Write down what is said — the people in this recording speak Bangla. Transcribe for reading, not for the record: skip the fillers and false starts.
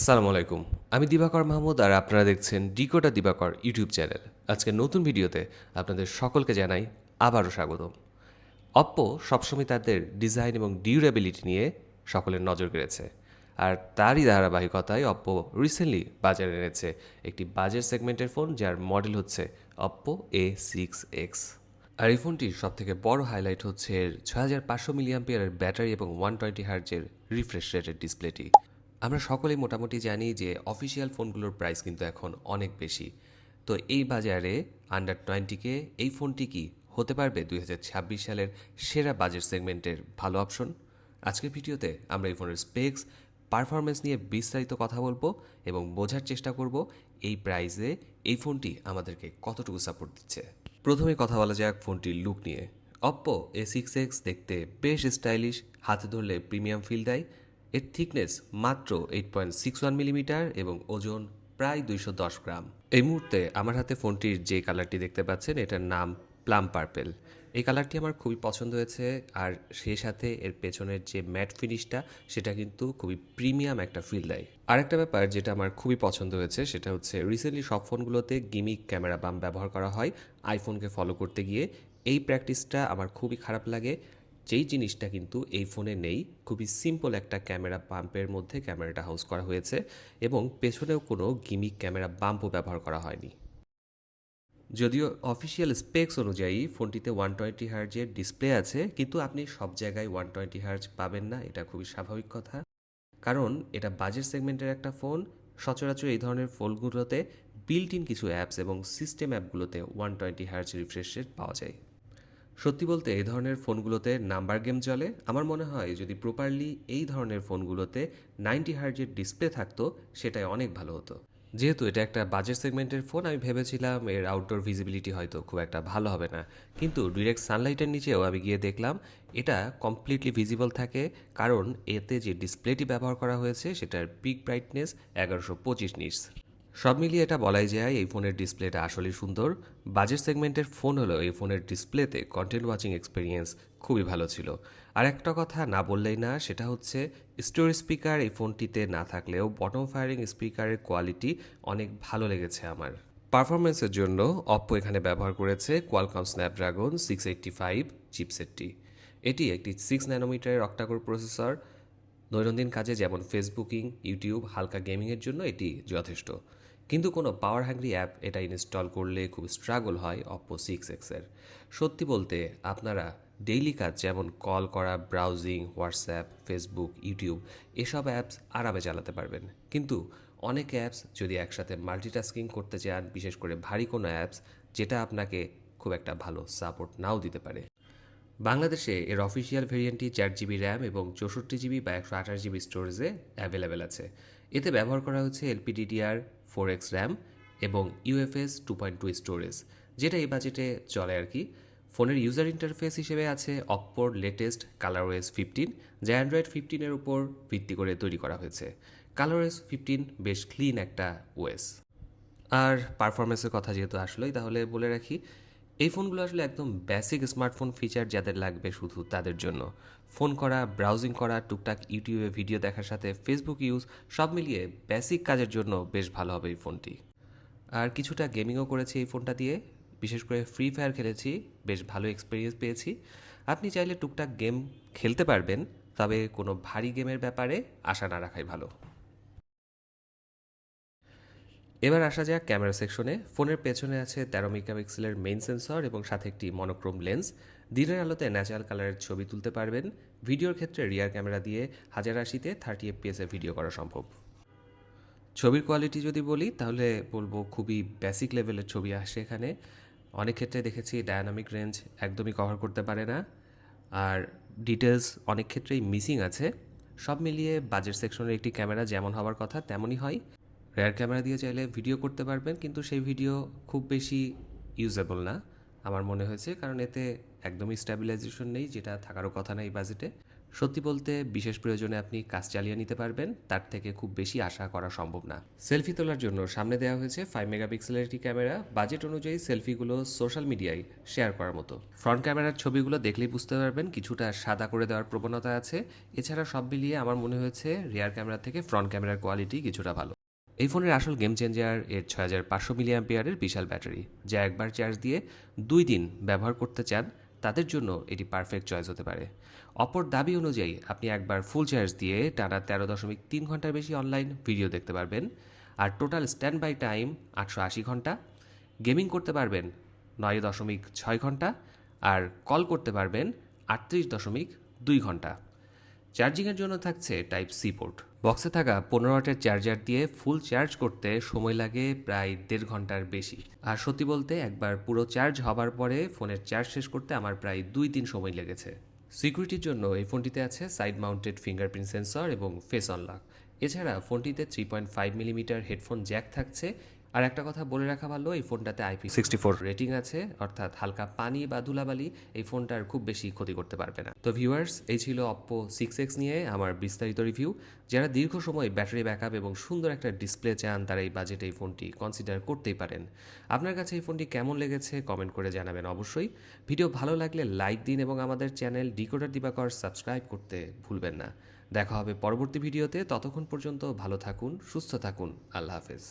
আসসালামু আলাইকুম। আমি দিবাকর মাহমুদ আর আপনারা দেখছেন ডিকোডা দিবাকর ইউটিউব চ্যানেল। আজকে নতুন ভিডিওতে আপনাদের সকলকে জানাই আবারও স্বাগতম। অপ্পো সবসময় তাদের ডিজাইন এবং ডিউরেবিলিটি নিয়ে সকলের নজর কেড়েছে। আর তারই ধারাবাহিকতায় অপ্পো রিসেন্টলি বাজারে এনেছে একটি বাজেট সেগমেন্টের ফোন যার মডেল হচ্ছে অপ্পো A6X। আর এই ফোনটির সবথেকে বড় হাইলাইট হচ্ছে এর 6500 মিলিঅ্যাম্পিয়ারের ব্যাটারি এবং 120 হার্টজের রিফ্রেশ রেটের ডিসপ্লেটি। আমরা সকলেই মোটামুটি জানি যে অফিসিয়াল ফোনগুলোর প্রাইস কিন্তু এখন অনেক বেশি। তো এই বাজারে আন্ডার 20K এই ফোনটি কি হতে পারবে 2026 সালের সেরা বাজেট সেগমেন্টের ভালো অপশন? আজকের ভিডিওতে আমরা এই ফোনের স্পেক্স, পারফরমেন্স নিয়ে বিস্তারিত কথা বলবো এবং বোঝার চেষ্টা করব এই প্রাইসে এই ফোনটি আমাদেরকে কতটুকু সাপোর্ট দিচ্ছে। প্রথমে কথা বলা যাক ফোনটির লুক নিয়ে। অপ্পো A6X দেখতে বেশ স্টাইলিশ, হাতে ধরলে প্রিমিয়াম ফিল দেয়। এর থিকনেস মাত্র 8.61 মিলিমিটার এবং ওজন প্রায় 210 গ্রাম। এই মুহূর্তে আমার হাতে ফোনটির যে কালারটি দেখতে পাচ্ছেন এটার নাম প্লাম পার্পেল। এই কালারটি আমার খুবই পছন্দ হয়েছে, আর সেই সাথে এর পেছনের যে ম্যাট ফিনিশটা সেটা কিন্তু খুবই প্রিমিয়াম একটা ফিল দেয়। আরেকটা ব্যাপার যেটা আমার খুবই পছন্দ হয়েছে সেটা হচ্ছে রিসেন্টলি সব ফোনগুলোতে গিমিক ক্যামেরা বাম ব্যবহার করা হয় আইফোনকে ফলো করতে গিয়ে। এই প্র্যাকটিসটা আমার খুবই খারাপ লাগে। যেই জিনিসটা কিন্তু এই ফোনে নেই, খুবই সিম্পল একটা ক্যামেরা বাম্পের মধ্যে ক্যামেরাটা হাউস করা হয়েছে এবং পেছনেও কোনো গিমিক ক্যামেরা বাম্পও ব্যবহার করা হয়নি। যদিও অফিসিয়াল স্পেক্স অনুযায়ী ফোনটিতে 120 হার্জের ডিসপ্লে আছে, কিন্তু আপনি সব জায়গায় 120 হার্জ পাবেন না, এটা খুবই স্বাভাবিক কথা। কারণ এটা বাজেট সেগমেন্টের একটা ফোন। সচরাচর এই ধরনের ফোনগুলোতে বিল্ট ইন কিছু অ্যাপস এবং সিস্টেম অ্যাপগুলোতে 120 হার্জ রিফ্রেশ রেট পাওয়া যায়। সত্যি বলতে এই ধরনের ফোনগুলোতে নাম্বার গেম চলে। আমার মনে হয় যদি প্রপারলি এই ধরনের ফোনগুলোতে 90 হার্জের ডিসপ্লে থাকতো সেটাই অনেক ভালো হতো। যেহেতু এটা একটা বাজেট সেগমেন্টের ফোন, আমি ভেবেছিলাম এর আউটডোর ভিজিবিলিটি হয়তো খুব একটা ভালো হবে না, কিন্তু ডিরেক্ট সানলাইটের নিচেও আমি গিয়ে দেখলাম এটা কমপ্লিটলি ভিজিবল থাকে। কারণ এতে যে ডিসপ্লেটি ব্যবহার করা হয়েছে সেটার পিক ব্রাইটনেস 1125 নিটস। সব মিলিয়ে এটা বলাই যায় এই ফোনের ডিসপ্লেটা আসলেই সুন্দর। বাজেট সেগমেন্টের ফোন হলেও এই ফোনের ডিসপ্লেতে কন্টেন্ট ওয়াচিং এক্সপিরিয়েন্স খুবই ভালো ছিল। আর একটা কথা না বললেই না, সেটা হচ্ছে স্টোরেজ স্পিকার এই ফোনটিতে না থাকলেও বটম ফায়ারিং স্পিকারের কোয়ালিটি অনেক ভালো লেগেছে আমার। পারফরমেন্সের জন্য অপ্পো এখানে ব্যবহার করেছে কোয়ালকম স্ন্যাপড্রাগন 685 চিপসেটটি। এটি একটি 6 ন্যানোমিটারের অক্টাকোর প্রসেসর। দৈনন্দিন কাজে যেমন ফেসবুকিং, ইউটিউব, হালকা গেমিংয়ের জন্য এটি যথেষ্ট। কিন্তু কোনো পাওয়ার হ্যাংরি অ্যাপ এটা ইনস্টল করলে খুব স্ট্রাগল হয় অপ্পো 6X-এর। সত্যি বলতে আপনারা ডেইলি কাজ যেমন কল করা, ব্রাউজিং, হোয়াটসঅ্যাপ, ফেসবুক, ইউটিউব এসব অ্যাপস আরামে চালাতে পারবেন। কিন্তু অনেক অ্যাপস যদি একসাথে মাল্টিটাস্কিং করতে চান, বিশেষ করে ভারী কোনো অ্যাপস যেটা আপনাকে খুব একটা ভালো সাপোর্ট নাও দিতে পারে। বাংলাদেশে এর অফিসিয়াল ভেরিয়েন্টটি 4 জিবি র্যাম এবং 64 জিবি বা 128 জিবি স্টোরেজে অ্যাভেলেবেল আছে। এতে ব্যবহার করা হচ্ছে LPDDR4X র্যাম এবং UFS 2.2 স্টোরেজ, যেটা এই বাজেটে চলে আর কি। ফোনের ইউজার ইন্টারফেস হিসেবে আছে অপ্পোর লেটেস্ট কালারওয়েস 15, যা অ্যান্ড্রয়েড 15-এর উপর ভিত্তি করে তৈরি করা হয়েছে। কালারওয়েস 15 বেশ ক্লিন একটা ওএস। আর পারফরমেন্সের কথা যেহেতু আসলেই, তাহলে বলে রাখি এই ফোনগুলো আসলে একদম বেসিক স্মার্টফোন ফিচার যাদের লাগবে শুধু তাদের জন্য। ফোন করা, ব্রাউজিং করা, টুকটাক ইউটিউবে ভিডিও দেখার সাথে ফেসবুক ইউজ, সব মিলিয়ে বেসিক কাজের জন্য বেশ ভালো হবে এই ফোনটি। আর কিছুটা গেমিংও করেছি এই ফোনটা দিয়ে, বিশেষ করে ফ্রি ফায়ার খেলেছি, বেশ ভালো এক্সপিরিয়েন্স পেয়েছি। আপনি চাইলে টুকটাক গেম খেলতে পারবেন, তবে কোনো ভারী গেমের ব্যাপারে আশা না রাখাই ভালো। এবার আসা যাক ক্যামেরা সেকশনে। ফোনের পেছনে আছে 13 মেগাপিক্সেলের মেইন সেন্সর এবং সাথে একটি মনোক্রোম লেন্স। দিনের আলোতে ন্যাচারাল কালারের ছবি তুলতে পারবেন। ভিডিওর ক্ষেত্রে রিয়ার ক্যামেরা দিয়ে 1080-তে 30 FPS ভিডিও করা সম্ভব। ছবির কোয়ালিটি যদি বলি তাহলে বলবো খুবই বেসিক লেভেলের ছবি আসে এখানে। অনেক ক্ষেত্রে দেখেছি ডায়নামিক রেঞ্জ একদমই কভার করতে পারে না, আর ডিটেলস অনেক ক্ষেত্রেই মিসিং আছে। সব মিলিয়ে বাজেট সেকশনের একটি ক্যামেরা যেমন হওয়ার কথা তেমনই হয়। রেয়ার ক্যামেরা দিয়ে চাইলে ভিডিও করতে পারবেন, কিন্তু সেই ভিডিও খুব বেশি ইউজেবল না আমার মনে হয়েছে, কারণ এতে একদমই স্ট্যাবিলাইজেশন নেই, যেটা থাকারও কথা না এই বাজেটে। সত্যি বলতে বিশেষ প্রয়োজনে আপনি কাজ চালিয়ে নিতে পারবেন, তার থেকে খুব বেশি আশা করা সম্ভব না। সেলফি তোলার জন্য সামনে দেওয়া হয়েছে 5 মেগাপিক্সেলের একটি ক্যামেরা। বাজেট অনুযায়ী সেলফিগুলো সোশ্যাল মিডিয়ায় শেয়ার করার মতো। ফ্রন্ট ক্যামেরার ছবিগুলো দেখলেই বুঝতে পারবেন কিছুটা সাদা করে দেওয়ার প্রবণতা আছে। এছাড়া সব মিলিয়ে আমার মনে হয়েছে রিয়ার ক্যামেরা থেকে ফ্রন্ট ক্যামেরার কোয়ালিটি কিছুটা ভালো। এই ফোনের আসল গেম চেঞ্জার এর 6500 মিলি অ্যাম্পিয়ারের বিশাল ব্যাটারি, যা একবার চার্জ দিয়ে 2 দিন ব্যবহার করতে চান তাদের জন্য এটি পারফেক্ট চয়েস হতে পারে। অপর দাবি অনুযায়ী আপনি একবার ফুল চার্জ দিয়ে টানা 13.3 ঘন্টার বেশি অনলাইন ভিডিও দেখতে পারবেন, আর টোটাল স্ট্যান্ড বাই টাইম 880 ঘন্টা। গেমিং করতে পারবেন 9.6 ঘন্টা, আর কল করতে পারবেন 38.2 ঘন্টা। চার্জিংয়ের জন্য থাকছে টাইপ সি পোর্ট। বক্সে থাকা 15 ওয়াটের চার্জার দিয়ে ফুল চার্জ করতে সময় লাগে প্রায় 1.5 ঘন্টার বেশি। আর সত্যি বলতে একবার পুরো চার্জ হবার পরে ফোনের চার্জ শেষ করতে আমার প্রায় 2-3 সময় লেগেছে। সিকিউরিটির জন্য এই ফোনটিতে আছে সাইড মাউন্টেড ফিঙ্গারপ্রিন্ট সেন্সর এবং ফেস আনলক। এছাড়া ফোনটিতে 3.5 মিলিমিটার হেডফোন জ্যাক থাকছে। আর একটা কথা বলে রাখা ভালো, এই ফোনটাতে IP64 রেটিং আছে, অর্থাৎ হালকা পানি বা ধুলাবালি এই ফোনটার খুব বেশি ক্ষতি করতে পারবে না। তো ভিউয়ার্স, এই ছিল Oppo 6X নিয়ে আমার বিস্তারিত রিভিউ। যারা দীর্ঘ সময় ব্যাটারি ব্যাকআপ এবং সুন্দর একটা ডিসপ্লে চান তারা এই বাজেটে এই ফোনটি কনসিডার করতেই পারেন। আপনার কাছে এই ফোনটি কেমন লেগেছে কমেন্ট করে জানাবেন অবশ্যই। ভিডিও ভালো লাগলে লাইক দিন এবং আমাদের চ্যানেল ডিকোডার দিবাকর সাবস্ক্রাইব করতে ভুলবেন না। দেখা হবে পরবর্তী ভিডিওতে। ততক্ষণ পর্যন্ত ভালো থাকুন, সুস্থ থাকুন। আল্লাহ হাফেজ।